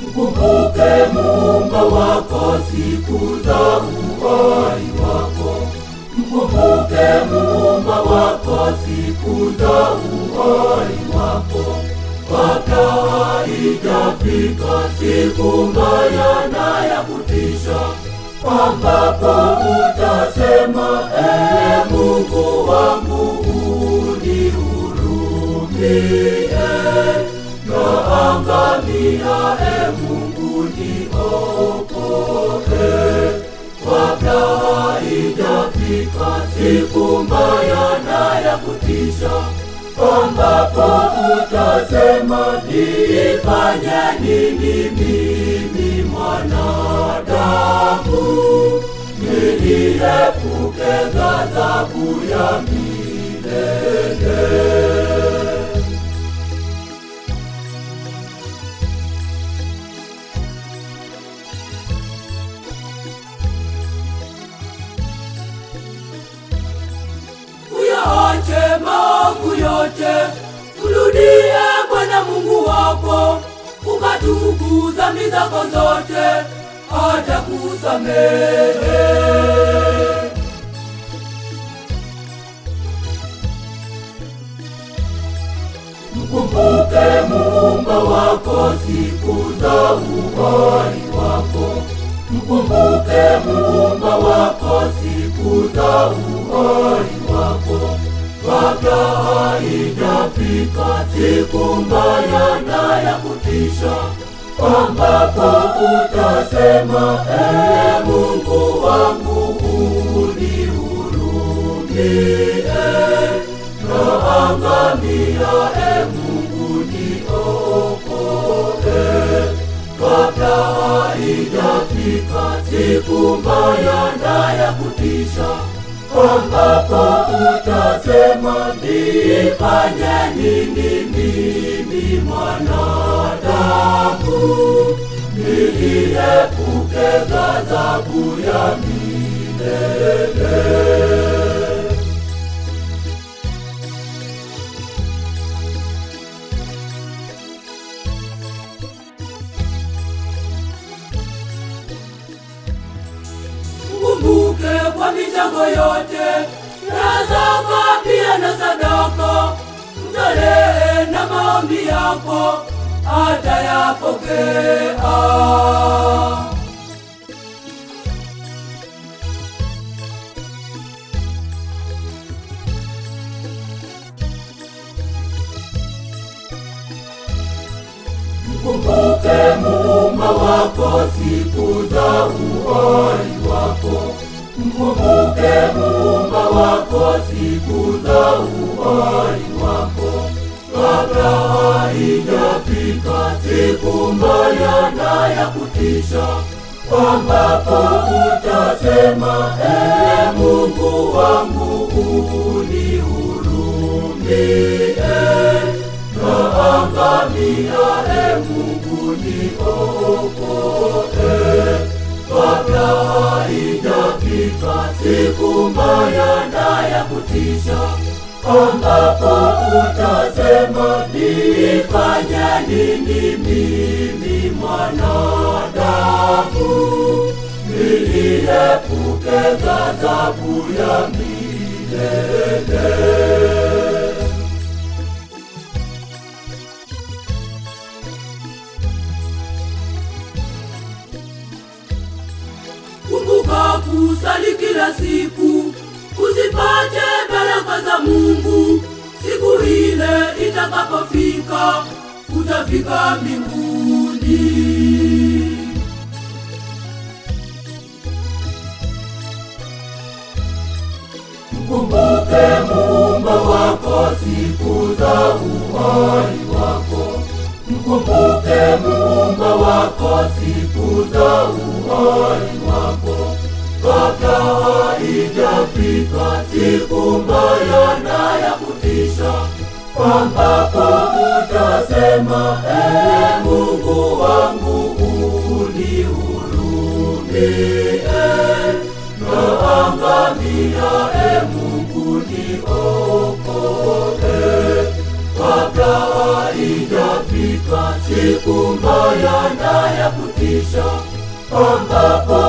Mkumbuke Muumba wako siku za uhai wako. Mkumbuke Muumba wako siku za uhai wako. Kabla haijafika siku mbaya na ya kutisha, ambapo utasema, Ee Mungu wangu unihurumie, naangamia, Ee Mungu niokoe. Kabla haijafika siku mbaya na ya kutisha, ambapo utasema, nifanye nini mimi mwanadamu, niepuke ghadhabu ya milele. Uyaache maovu yote, urudie Bwana Mungu wako, ukatubu dhambi zako zote, atakusamehe. Mkumbuke Muumba wako siku za uhai wako. Mkumbuke Muumba wako siku za uhai wako. Kabla haijafika siku mbaya na ya kutisha, ambapo utasema, Ee Mungu wangu unihurumie, naangamia, Ee Mungu niokoe. Kabla haijafika siku mbaya na ya kutisha, ambapo utasema, nifanye nini mimi mwanadamu, niepuke ghadhabu ya milele. Mkumbuke kwa michango yote, na zaka pia na sadaka, mtolee na maombi yako, atayapokea. Mkumbuke Muumba wako siku za uhai wako. Mkumbuke Muumba wako siku za uhai wako. Kabla haijafika siku mbaya na ya kutisha, ambapo utasema, Ee Mungu wangu unihurumie, naangamia, Ee Mungu niokoe. Kabla haijafika siku mbaya na ya kutisha, ambapo utasema, nifanye nini mimi mwanadamu, niepuke ghadhabu ya milele. Kumbuka kusali kila siku, usipate baraka za Mungu. Siku ile itakapofika, utafika mbinguni. Mkumbuke Muumba wako siku za uhai wako. Mkumbuke Muumba wako siku za uhai wako. Kabla haijafika siku mbaya na ya kutisha, ambapo utasema, Mungu wangu unihurumie, naangamia, Mungu niokoe. Kabla haijafika siku mbaya na ya kutisha, ambapo